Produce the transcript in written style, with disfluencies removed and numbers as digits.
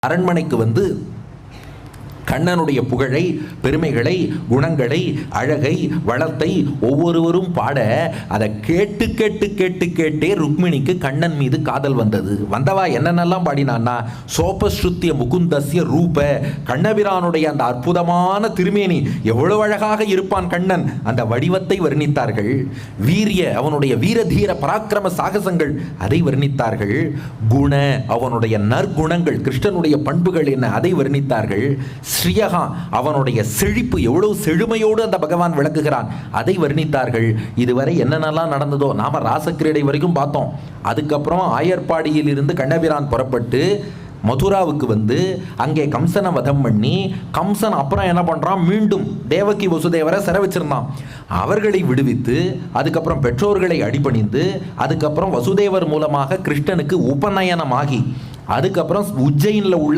அரண்மனைக்கு வந்து கண்ணனுடைய புகழை, பெருமைகளை, குணங்களை, அழகை, வளத்தை ஒவ்வொருவரும் பாட அதை கேட்டு கேட்டு கேட்டு கேட்டே ருக்மிணிக்கு கண்ணன் மீது காதல் வந்தது. வந்தவா என்னென்னலாம் பாடினான்னா, சோபஸ்ருத்திய முகுந்தஸ்ய ரூப, கண்ணபிரானுடைய அந்த அற்புதமான திருமேனி, எவ்வளவு அழகாக இருப்பான் கண்ணன், அந்த வடிவத்தை வர்ணித்தார்கள். வீரிய, அவனுடைய வீரதீர பராக்கிரம சாகசங்கள், அதை வர்ணித்தார்கள். குண, அவனுடைய நற்குணங்கள், கிருஷ்ணனுடைய பண்புகள் என்ன, அதை வர்ணித்தார்கள். ஸ்ரீயகா, அவனுடைய செழிப்பு, எவ்வளவு செழுமையோடு அந்த பகவான் விளக்குகிறான், அதை வர்ணித்தார்கள். இதுவரை என்னென்னலாம் நடந்ததோ நாம ராசக்கிரீடை வரைக்கும் பார்த்தோம். அதுக்கப்புறம் ஆயர்பாடியில் இருந்து கண்ணபிரான் புறப்பட்டு மதுராவுக்கு வந்து அங்கே கம்சனை வதம் பண்ணி, கம்சன் அப்புறம் என்ன பண்றான், மீண்டும் தேவகி வசுதேவரை சிறை வச்சிருந்தான். அவர்களை விடுவித்து, அதுக்கப்புறம் பெற்றோர்களை அடிபணிந்து, அதுக்கப்புறம் வசுதேவர் மூலமாக கிருஷ்ணனுக்கு உபநயனமாகி, அதுக்கப்புறம் உஜ்ஜயினில் உள்ள